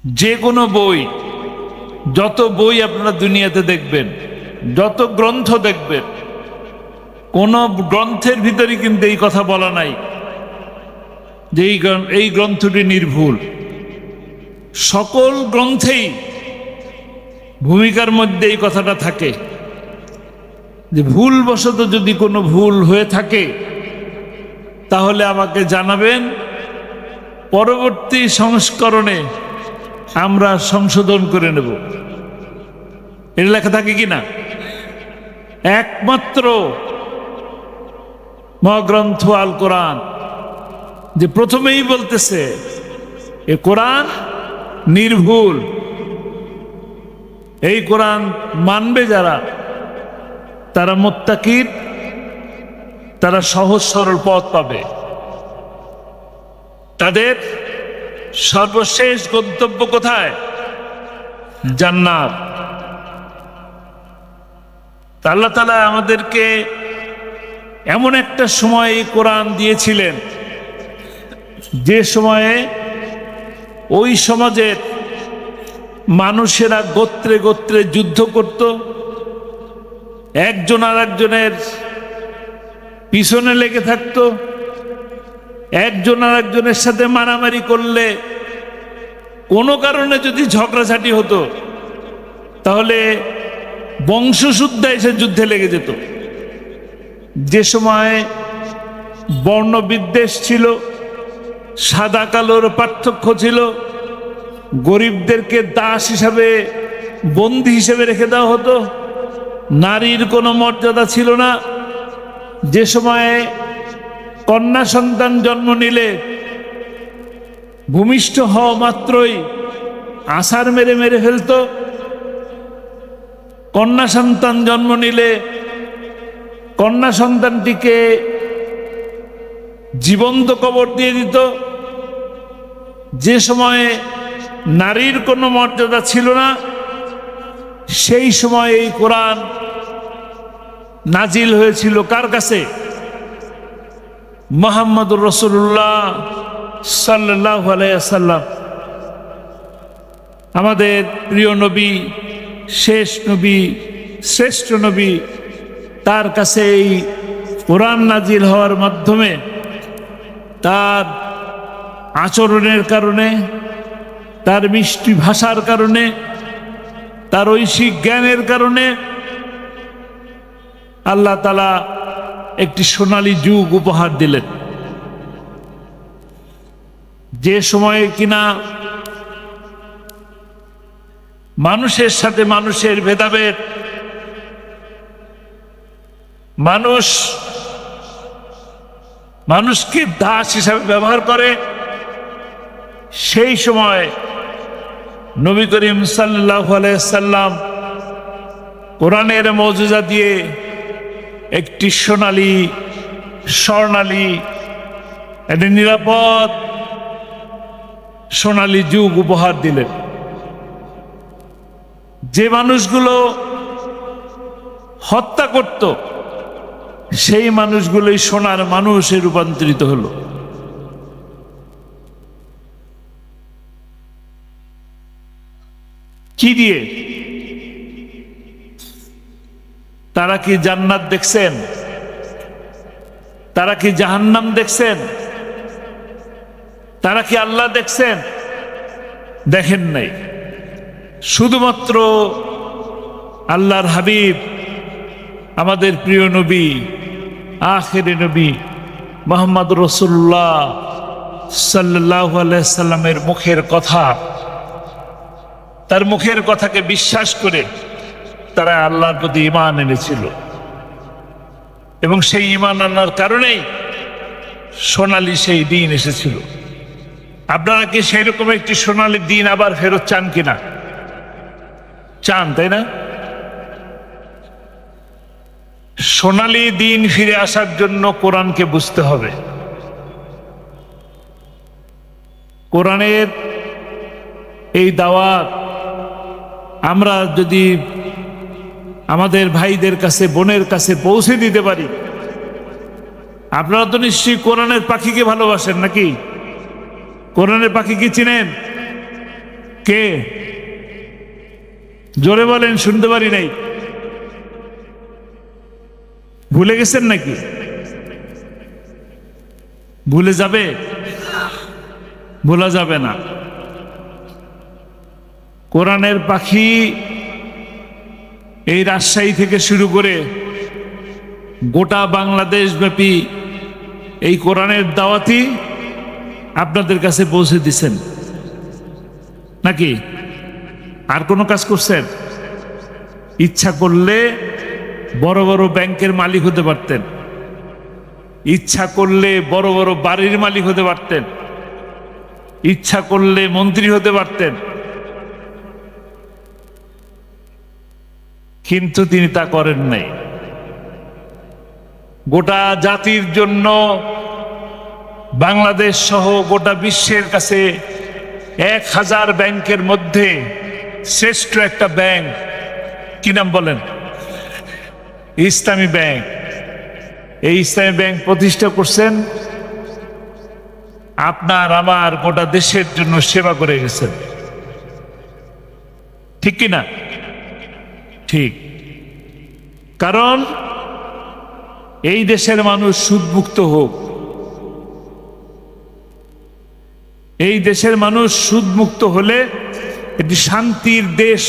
যে কোনো বই, যত বই আপনারা দুনিয়াতে দেখবেন, যত গ্রন্থ দেখবেন, কোন গ্রন্থের ভিতরে কিন্তু এই কথা বলা নাই যে এই গ্রন্থটি নির্ভুল। সকল গ্রন্থেই ভূমিকার মধ্যে এই কথাটা থাকে যে ভুলবশত যদি কোনো ভুল হয়ে থাকে তাহলে আমাকে জানাবেন, পরবর্তী সংস্করণে আমরা সংশোধন করে নেব। এর লেখা থাকে কি না? একমাত্র মহাগ্রন্থ আল কোরআন যে প্রথমেই বলতেছে এ কোরআন নির্ভুল। এই কোরআন মানবে যারা, তারা মুত্তাকির, তারা সহজ সরল পথ পাবে, তাদের সর্বশেষ গন্তব্য কোথায়? জান্নাত। আল্লাহ তাআলা আমাদেরকে এমন একটা সময় এই কোরআন দিয়েছিলেন যে সময়ে ওই সমাজের মানুষেরা গোত্রে গোত্রে যুদ্ধ করত, একজন আর একজনের পিছনে লেগে থাকতো, একজন আর একজনের সাথে মারামারি করলে কোনো কারণে যদি ঝগড়াঝাটি হতো তাহলে বংশশুদ্ধা এসে যুদ্ধে লেগে যেত। যে সময় বর্ণবিদ্বেষ ছিল, সাদা কালোর পার্থক্য ছিল, গরিবদেরকে দাস হিসাবে, বন্দী হিসেবে রেখে দেওয়া হতো, নারীর কোনো মর্যাদা ছিল না। যে সময়ে কন্যা সন্তান জন্ম নিলে ভূমিষ্ঠ হওয়া মাত্রই আছাড় মেরে মেরে ফেলতো, কন্যা সন্তান জন্ম নিলে কন্যা সন্তানটিকে জীবন্ত কবর দিয়ে দিত। যে সময়ে নারীর কোনো মর্যাদা ছিল না, সেই সময় এই কোরআন নাজিল হয়েছিল কার কাছে? মুহাম্মদুর রাসূলুল্লাহ সাল্লাল্লাহু আলাইহি ওয়াসাল্লাম, আমাদের প্রিয় নবী, শেষ নবী, শ্রেষ্ঠ নবী। তার কাছে এই কোরআন নাজিল হওয়ার মাধ্যমে তার আচরণের কারণে, তার মিষ্টি ভাষার কারণে, তার ঐশিক জ্ঞানের কারণে আল্লাহ তাআলা একটি সোনালী যুগ উপহার দিলেন। যে সময়ে কিনা মানুষের সাথে মানুষের ভেদাভেদ, মানুষকে দাস হিসাবে ব্যবহার করে, সেই সময় নবী করিম সাল্লাল্লাহু আলাইহি সাল্লাম কোরআনের মওজিজা দিয়ে একটি সোনালী, স্বর্ণালী, একটি নিরাপদ সোনালী যুগ উপহার দিলেন। যে মানুষগুলো হত্যা করত, সেই মানুষগুলোই সোনার মানুষে রূপান্তরিত হলো। কি দিয়ে? তারা কি জান্নাত দেখছেন? তারা কি জাহান্নাম দেখছেন? তারা কি আল্লাহ দেখছেন? দেখেন নাই। শুধুমাত্র আল্লাহর হাবিব, আমাদের প্রিয় নবী, আখিরি নবী মুহাম্মদ রাসূলুল্লাহ সাল্লাল্লাহু আলাইহি সাল্লামের মুখের কথা, তার মুখের কথাকে বিশ্বাস করে তারা আল্লাহর প্রতি ঈমান এনেছিল, এবং সেই ঈমান আনার কারণেই সোনালী সেই দিন এসেছিল। আপনারা কি সেই রকম একটি সোনালী দিন আবার ফেরত চান কিনা? চান, তাই না? সোনালী দিন ফিরে আসার জন্য কোরআনকে বুঝতে হবে। কোরআনের এই দাওয়াত আমরা যদি আমাদের ভাইদের কাছে, বোনের কাছে পৌঁছে দিতে পারি। আপনারা তো নিশ্চয়ই কোরআনের পাখিকে ভালোবাসেন নাকি? কোরআনের পাখি কি চিনেন? কে? জোরে বলেন, শুনতে পারি নাই। ভুলে গেছেন নাকি? ভুলে যাবে? ভোলা যাবে না। কোরআনের পাখি এই রাজশাহী থেকে শুরু করে গোটা বাংলাদেশ ব্যাপী এই কোরআনের দাওয়াতি আপনাদের কাছে পৌঁছে দিচ্ছেন নাকি? আর কোনো কাজ করছেন? ইচ্ছা করলে বড় বড় ব্যাংকের মালিক হতে পারতেন, ইচ্ছা করলে বড় বড় বাড়ির মালিক হতে পারতেন, ইচ্ছা করলে মন্ত্রী হতে পারতেন, কিন্তু তিনি তা করেন নাই। গোটা জাতির জন্য, বাংলাদেশ সহ গোটা বিশ্বের কাছে 1000 ব্যাংকের মধ্যে শ্রেষ্ঠ একটা ব্যাংক, কি নাম বলেন? ইসলামী ব্যাংক। এই ইসলামী ব্যাংক প্রতিষ্ঠা করছেন, আপনার আমার গোটা দেশের জন্য সেবা করে গেছেন, ঠিক কি না? ঠিক। কারণ এই দেশের মানুষ সুদমুক্ত হোক, এই দেশের মানুষ সুদমুক্ত হলে একটি শান্তির দেশ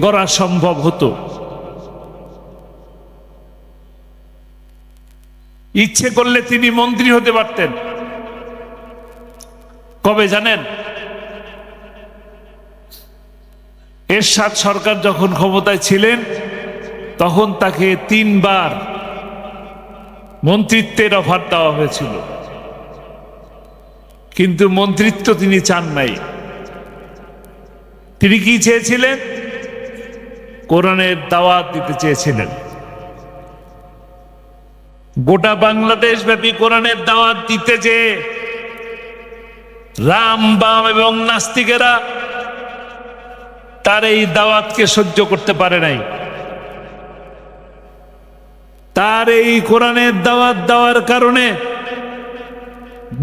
গড়া সম্ভব হতো। ইচ্ছে করলে তিনি মন্ত্রী হতে পারতেন। কবে জানেন? এরশাদ সরকার যখন ক্ষমতায় ছিলেন তখন তাকে 3 বার মন্ত্রিত্বের অফার দেওয়া হয়েছিল, কিন্তু মন্ত্রিত্ব তিনি চান নাই। তিনি কি চেয়েছিলেন? কোরআনের দাওয়াত দিতে চেয়েছিলেন। গোটা বাংলাদেশ ব্যাপী কোরআনের দাওয়াত দিতে যে রাম বাম এবং নাস্তিকেরা তার এই দাওয়াতকে সহ্য করতে পারে নাই। তার এই কোরআনের দাওয়াত দেওয়ার কারণে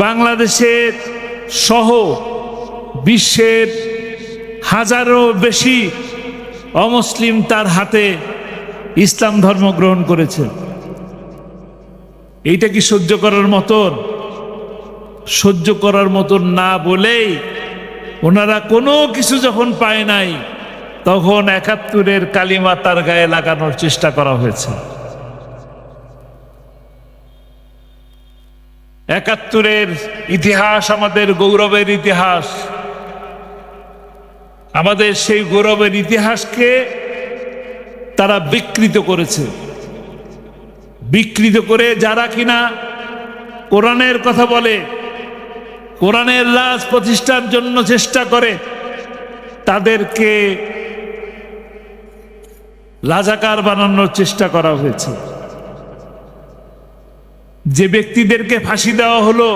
বাংলাদেশের সহ বিশ্বের হাজারো বেশি অমুসলিম তার হাতে ইসলাম ধর্ম গ্রহণ করেছে। এইটা কি সহ্য করার মতন? সহ্য করার মতন না বলেই ওনারা কোনো কিছু যখন পায় নাই তখন ৭১-এর কালিমা তার গায়ে লাগানোর চেষ্টা করা হয়েছে। ৭১-এর ইতিহাস আমাদের গৌরবের ইতিহাস। আমাদের সেই গৌরবের ইতিহাসকে তারা বিকৃত করেছে। বিকৃত করে যারা কিনা কোরআনের কথা বলে, কোরআনের রাজ প্রতিষ্ঠার জন্য চেষ্টা করে, তাদেরকে রাজাকার বানানোর চেষ্টা করা হয়েছে। যে ব্যক্তিদেরকে ফাঁসি দেওয়া হলো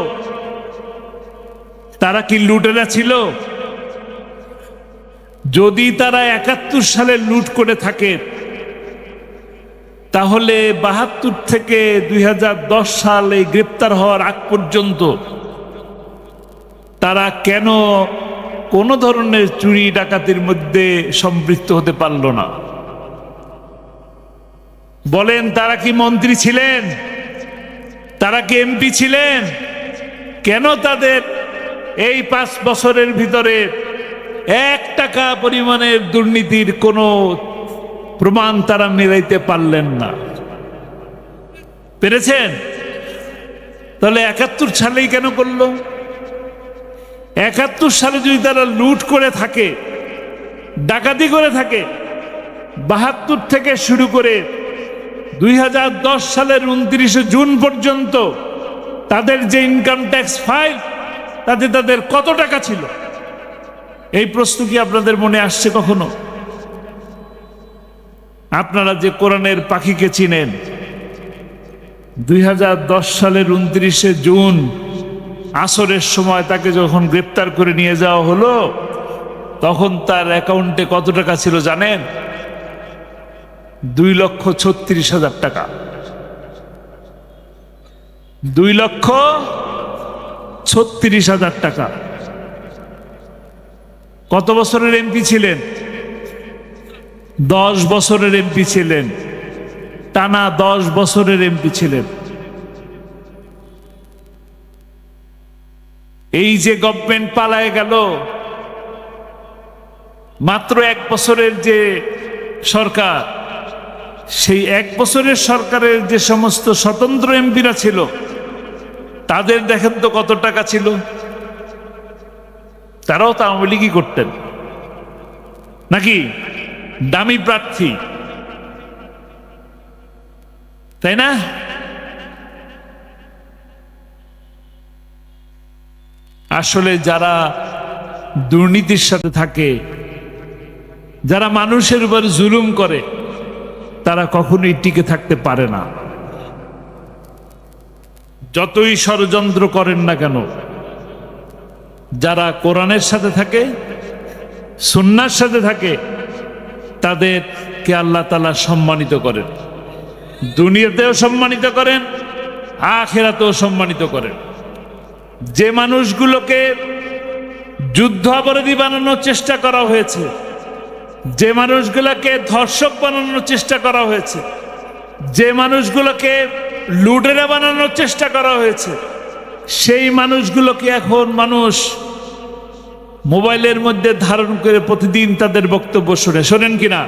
তারা কি লুটেরা ছিল? যদি তারা ৭১ সালে লুট করে থাকে তাহলে ৭২ থেকে ২০১০ সালে গ্রেপ্তার হওয়ার আগ পর্যন্ত তারা কেন কোনো ধরনের চুরি ডাকাতির মধ্যে সম্পৃক্ত হতে পারল না? বলেন, তারা কি মন্ত্রী ছিলেন? তারা কি এমপি ছিলেন? কেন তাদের এই 5 বছরের ভিতরে 1 টাকা পরিমাণের দুর্নীতির কোনো প্রমাণ তারা মিলাইতে পারলেন না? পেরেছেন? তাহলে ৭১ সালেই কেন করলো? ৭১ সালে যদি তারা লুট করে থাকে, ডাকাতি করে থাকে, ৭২ থেকে শুরু করে ২০১০ সালের ২৯শে জুন পর্যন্ত তাদের যে ইনকাম ট্যাক্স ফাইল তাতে তাদের কত টাকা ছিল? এই প্রশ্ন কি আপনাদের মনে আসছে কখনো? আপনারা যে কোরআনের পাখিকে চিনেন, ২০১০ সালের ২৯শে জুন আসরের সময় তাকে যখন গ্রেপ্তার করে নিয়ে যাওয়া হলো তখন তার অ্যাকাউন্টে কত টাকা ছিল জানেন? 2,36,000 টাকা। 2,36,000 টাকা। কত বছরের এমপি ছিলেন? 10 বছরের এমপি ছিলেন, টানা 10 বছরের এমপি ছিলেন। এই যে গভর্নমেন্ট পালায় গেল, মাত্র 1 বছরের যে সরকার, সেই 1 বছরের সরকারের যে সমস্ত স্বতন্ত্র এমপিরা ছিল, তাদের দেখেন তো কত টাকা ছিল। তারাও তো আওয়ামী লীগই করতেন নাকি? দামি প্রার্থী, তাই না? আসলে যারা দুর্নীতির সাথে থাকে, যারা মানুষের উপর জুলুম করে, তারা কখনোই টিকে থাকতে পারে না। যতই ষড়যন্ত্র করেন না কেন, যারা কোরআনের সাথে থাকে, সুন্নাহর সাথে থাকে, তাদেরকে আল্লাহ তাআলা সম্মানিত করেন, দুনিয়াতেও সম্মানিত করেন, আখিরাতেও সম্মানিত করেন। যে মানুষগুলোকে যুদ্ধ অপরাধী বানানোর চেষ্টা করা হয়েছে, যে মানুষগুলোকে ধর্ষক বানানোর চেষ্টা করা হয়েছে, যে মানুষগুলোকে লুটেরা বানানোর চেষ্টা করা হয়েছে, সেই মানুষগুলোকে এখন মানুষ মোবাইলের মধ্যে ধারণ করে প্রতিদিন তাদের বক্তব্য শোনেন কিনা?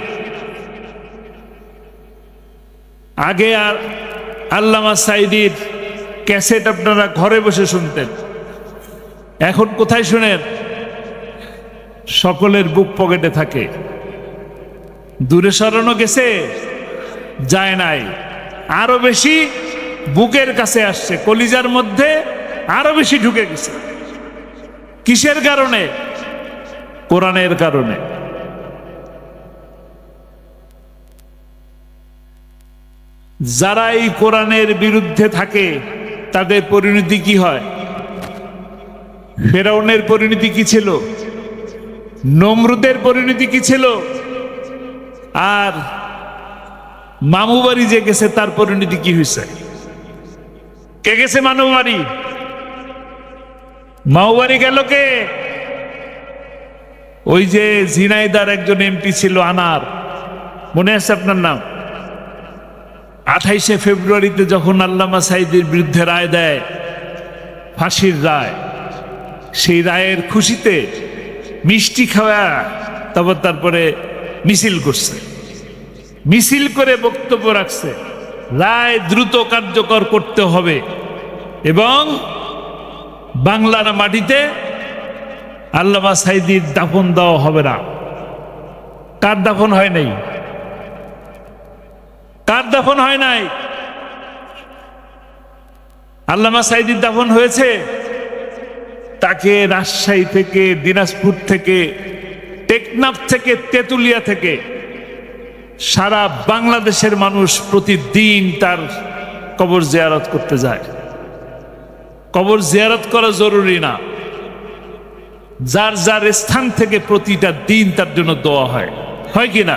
আগে আর আল্লামা সাঈদীর ক্যাসেট আপনারা ঘরে বসে শুনতেন, এখন কোথায় শুনেন? সকলের বুক পকেটে থাকে। দূরে সরানো গেছে? যায় নাই, আরো বেশি বুকের কাছে আসছে, কলিজার মধ্যে আরো বেশি ঢুকে গেছে। কিসের কারণে? কোরআনের কারণে। যারা এই কোরআনের বিরুদ্ধে থাকে, তাদের পরিণতি কি হয়? ফেরাউনের পরিণতি কি ছিল? নমরুদের পরিণতি কি ছিল? আর মামুবাড়ি যে গেছে, তার পরিণতি কি হয়েছে? কে গেছে মামুবাড়ি? মামুবাড়ি গেল কে? ওই যে ঝিনাইদার একজন এমপি ছিল, আনার, মনে আছে আপনার নাম? 28শে ফেব্রুয়ারিতে যখন আল্লামা সাঈদীর বিরুদ্ধে রায় দেয়, ফাঁসির রায়, সেই রায়ের খুশিতে মিষ্টি খাওয়া, তারপরে মিছিল করছে, মিছিল করে বক্তব্য রাখছে, রায় দ্রুত কার্যকর করতে হবে এবং বাংলার মাটিতে আল্লামা সাঈদীর দাফন দেওয়া হবে না। কার দাফন হয় নাই? কার দাফন হয় নাই? আল্লামা সাঈদীর দাফন হয়েছে। তাকে রাজশাহী থেকে, দিনাজপুর থেকে, টেকনাফ থেকে, তেতুলিয়া থেকে সারা বাংলাদেশের মানুষ প্রতিদিন তার কবর জিয়ারত করতে যায়। কবর জিয়ারত করা জরুরি না, যার যার স্থান থেকে প্রতিটা দিন তার জন্য দোয়া হয়, হয় কি না?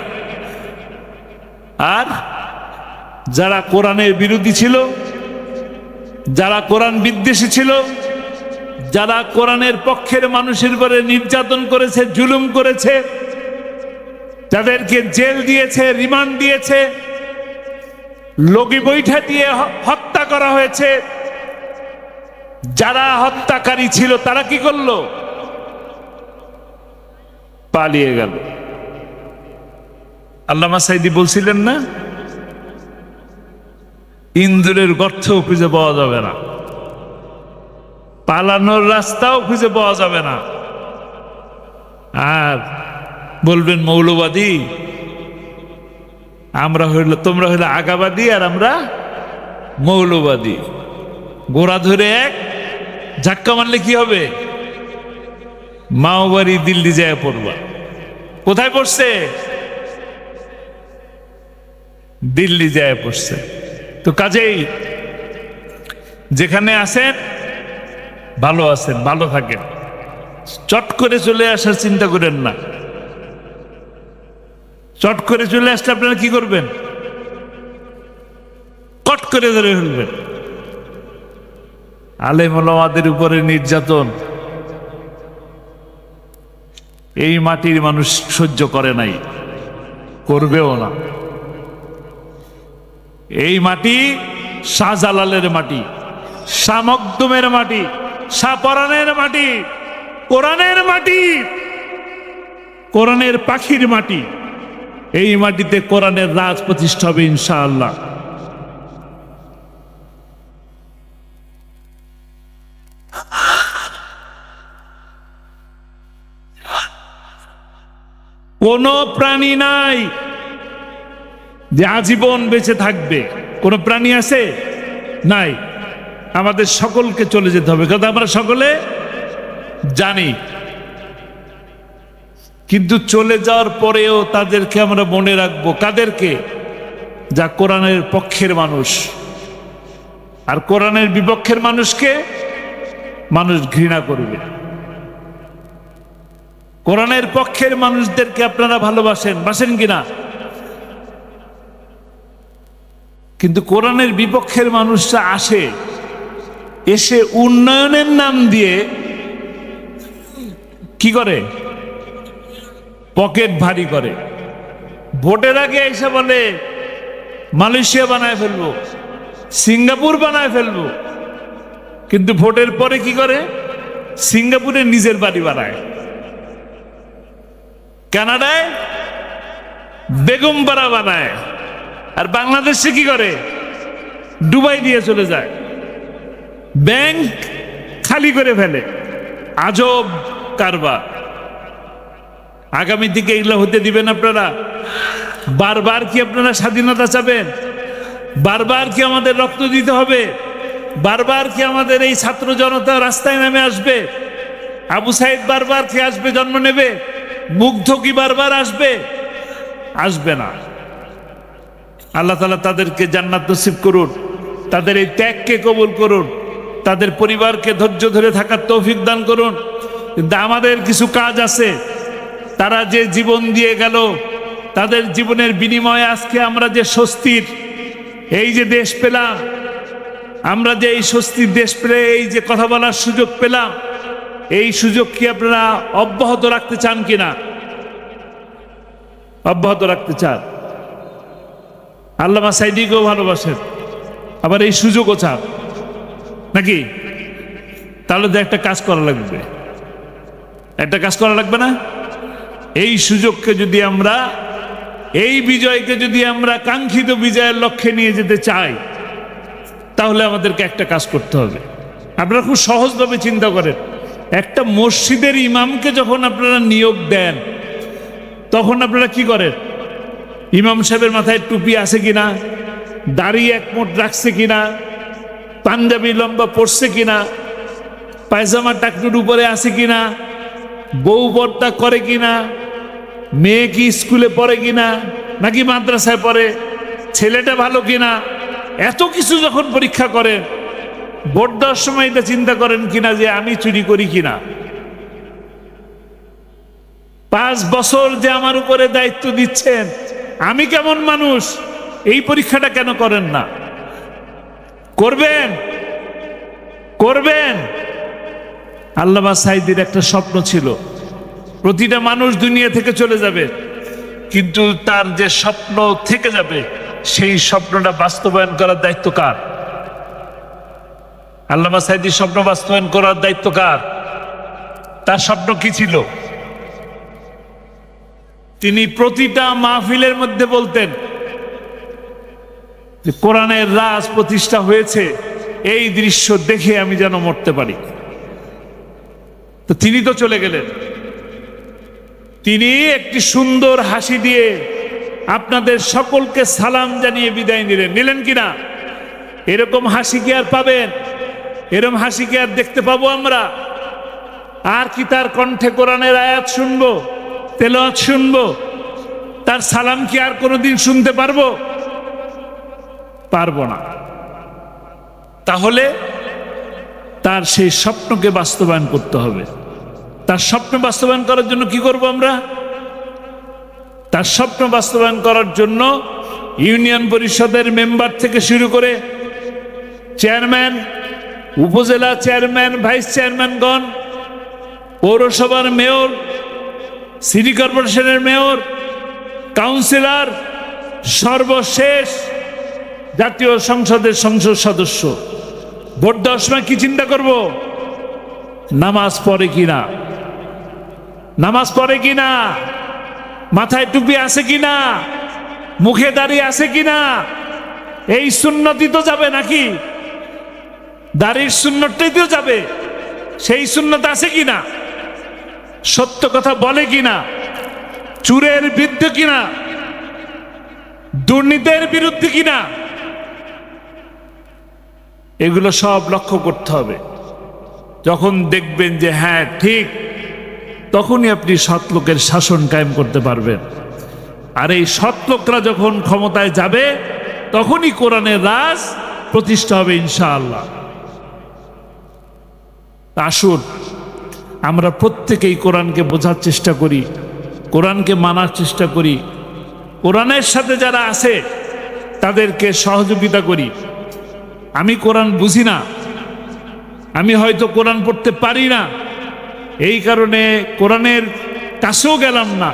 আর যারা কোরআনের বিরোধী ছিল, যারা কোরআন বিদ্বেষী ছিল, যারা কোরআনের পক্ষের মানুষের উপরে নির্যাতন করেছে, জুলুম করেছে, যাদেরকে জেল দিয়েছে, রিমান্ড দিয়েছে, লগি বৈঠা দিয়ে হত্যা করা হয়েছে, যারা হত্যাকারী ছিল তারা কি করলো? পালিয়ে গেল। আল্লামা সাঈদী বলছিলেন না, ইন্দুরের গর্তও খুঁজে পাওয়া যাবে না, পালানোর রাস্তাও খুঁজে পাওয়া যাবে না। আর বলবেন মৌলবাদী, তোমরা হইলে আগাবাদী আর আমরা মৌলবাদী। গোড়া ধরে এক ধাক্কা মারলে কি হবে? মাওবাড়ি দিল্লি যায় পড়বা। কোথায় পড়ছে? দিল্লি যায় পড়ছে। তো কাজেই যেখানে আছেন ভালো আছেন, ভালো থাকেন, চট করে চলে আসার চিন্তা করেন না। চট করে চলে আসলে আপনারা কি করবেন? কট করে ধরে ফেলবেন। আলেম ওলামাদের উপরে নির্যাতন, এই মাটির মানুষ সহ্য করে নাই, করবেও না। এই মাটি শাহজালালের মাটি, শাহ মখদুমের মাটি, শাহ পরানের মাটি, কোরআনের মাটি, কোরআনের পাখির মাটি। এই মাটিতে কোরআনের রাজ প্রতিষ্ঠা হবে ইনশাআল্লাহ। কোন প্রাণী নাই যে আজীবন বেঁচে থাকবে। কোন প্রাণী আছে? নাই। আমাদের সকলকে চলে যেতে হবে, কারণ আমরা সকলে জানি। কিন্তু চলে যাওয়ার পরেও তাদেরকে আমরা মনে রাখবো। কাদেরকে? যা কোরআনের পক্ষের মানুষ। আর কোরআনের বিপক্ষের মানুষকে মানুষ ঘৃণা করবে। কোরআনের পক্ষের মানুষদেরকে আপনারা ভালোবাসেন, বাসেন কিনা? কিন্তু কোরআনের বিপক্ষের মানুষরা আসে, এসে উন্নয়নের নাম দিয়ে কি করে? পকেট ভারী করে। ভোটের আগে এসে বলে মালয়েশিয়া বানায় ফেলবো, সিঙ্গাপুর বানায় ফেলবো। কিন্তু ভোটের পরে কি করে? সিঙ্গাপুরে নিজের বাড়ি বানায়, কানাডায় বেগমপাড়া বানায়, আর বাংলাদেশে কি করে? দুবাই দিয়ে চলে যায়, ব্যাংক খালি করে ফেলে। আজব কারবার। আগামী দিকে এগুলো হতে দিবেন আপনারা? বারবার কি আপনারা স্বাধীনতা চাবেন? বারবার কি আমাদের রক্ত দিতে হবে? বারবার কি আমাদের এই ছাত্র জনতা রাস্তায় নেমে আসবে? আবু সাইদ বারবার কি আসবে, জন্ম নেবে? মুগ্ধ কি বারবার আসবে? আসবে না। আল্লাহ তাআলা তাদেরকে জান্নাত নসিব করুন, তাদের এই ত্যাগকে কবুল করুন, তাদের পরিবারকে ধৈর্য ধরে থাকার তৌফিক দান করুন। কিন্তু আমাদের কিছু কাজ আছে। তারা যে জীবন দিয়ে গেল, তাদের জীবনের বিনিময়ে আজকে আমরা যে স্বস্তির এই যে দেশ পেলাম, আমরা যে এই স্বস্তির দেশ পেলে এই যে কথা বলার সুযোগ পেলাম, এই সুযোগ কি আপনারা অব্যাহত রাখতে চান কিনা? অব্যাহত রাখতে চান? আল্লামা সাইদিকেও ভালোবাসেন, আবার এই সুযোগও চান নাকি? তাহলে তো একটা কাজ করা লাগবে। একটা কাজ করা লাগবে না? এই সুযোগকে যদি আমরা, এই বিজয়কে যদি আমরা কাঙ্ক্ষিত বিজয়ের লক্ষ্যে নিয়ে যেতে চাই, তাহলে আমাদেরকে একটা কাজ করতে হবে। আপনারা খুব সহজভাবে চিন্তা করেন, একটা মসজিদের ইমামকে যখন আপনারা নিয়োগ দেন, তখন আপনারা কি করেন? ইমাম সাহেবের মাথায় টুপি আছে কিনা, দাড়ি একমোট রাখছে কিনা, পাঞ্জাবি লম্বা পরছে কিনা, পায়জামা টাকটুর উপরে আছে কিনা, বউ পর্দা করে কিনা, মেয়ে কি স্কুলে পড়ে কিনা নাকি মাদ্রাসায় পড়ে, ছেলেটা ভালো কিনা, এত কিছু যখন পরীক্ষা করেন, ভোট দেওয়ার সময় এটা চিন্তা করেন কিনা যে আমি চুরি করি কিনা? 5 বছর যে আমার উপরে দায়িত্ব দিচ্ছেন, আমি কেমন মানুষ, এই পরীক্ষাটা কেন করেন না? করবেন, করবেন। আল্লামা সাইদির একটা স্বপ্ন ছিল, প্রতিটা মানুষ দুনিয়া থেকে চলে যাবে, কিন্তু তার যে স্বপ্ন থেকে যাবে, সেই স্বপ্নটা বাস্তবায়ন করার দায়িত্ব কার? আল্লামা সাইদির স্বপ্ন বাস্তবায়ন করার দায়িত্ব কার? তার স্বপ্ন কি ছিল? তিনি প্রতিটা মাহফিলের মধ্যে বলতেন যে কোরআনের রাজ প্রতিষ্ঠা হয়েছে, এই দৃশ্য দেখে আমি যেন মরতে পারি। তো তিনি তো চলে গেলেন, তিনি একটি সুন্দর হাসি দিয়ে আপনাদের সকলকে সালাম জানিয়ে বিদায় নিলেন। নিলেন কিনা? এরকম হাসি কি আর পাবেন? এরকম হাসি কি আর দেখতে পাবো আমরা? আর কি তার কণ্ঠে কোরআনের আয়াত শুনবো, তেলাওয়াত শুনবো? তার সালাম কি আর কোনোদিন শুনতে পারবো? পারবো না। তাহলে তার সেই স্বপ্নকে বাস্তবায়ন করতে হবে। তার স্বপ্ন বাস্তবায়ন করার জন্য কি করব আমরা? তার স্বপ্ন বাস্তবায়ন করার জন্য ইউনিয়ন পরিষদের মেম্বার থেকে শুরু করে চেয়ারম্যান, উপজেলা চেয়ারম্যান, ভাইস চেয়ারম্যানগণ, পৌরসভার মেয়র, সিটি কর্পোরেশনের মেয়র, কাউন্সিলর, সর্বশেষ জাতীয় সংসদের সংসদ সদস্য। ভোট দেওয়ার সময় কি চিন্তা করব? নামাজ পড়ে কিনা, নামাজ পড়ে কিনা, মাথায় টুপি আছে কিনা, মুখে দাড়ি আছে কিনা, এই সুন্নতি তো যাবে নাকি? দাড়ির সুন্নতটাই তো যাবে, সেই সুন্নত আছে কিনা, সত্য কথা বলে কিনা, চুরের বিরুদ্ধে কিনা, দুর্নীতির বিরুদ্ধে কিনা, এগুলো সব লক্ষ্য করতে হবে। যখন দেখবেন যে হ্যাঁ ঠিক, তখনই আপনি সৎ লোকের শাসন কায়েম করতে পারবেন। আর এই সৎ লোকরা যখন ক্ষমতায় যাবে, তখনই কোরআনের রাজ প্রতিষ্ঠা হবে ইনশাআল্লাহ। আসুন আমরা প্রত্যেকেই কোরআনকে বোঝার চেষ্টা করি, কোরআনকে মানার চেষ্টা করি, কোরআনের সাথে যারা আছে তাদেরকে সহযোগিতা করি। আমি কোরআন বুঝি না, আমি হয়তো কোরআন পড়তে পারি না, এই কারণে কোরআনের কাছেও গেলাম না,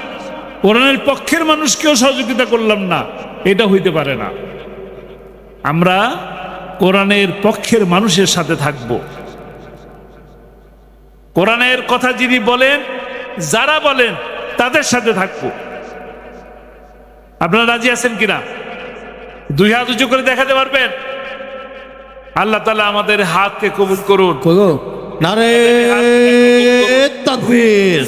কোরআনের পক্ষের মানুষকেও সহযোগিতা করলাম না, এটা হইতে পারে না। আমরা কোরআনের পক্ষের মানুষের সাথে থাকব। কোরআনের কথা যিনি বলেন, যারা বলেন তাদের সাথে থাকব। আপনারা রাজি আছেন কিনা? দুই হাত উঁচু করে দেখাতে পারবেন? আল্লাহ তাআলা আমাদের হাতকে কবুল করুন। নারে তাকবীর।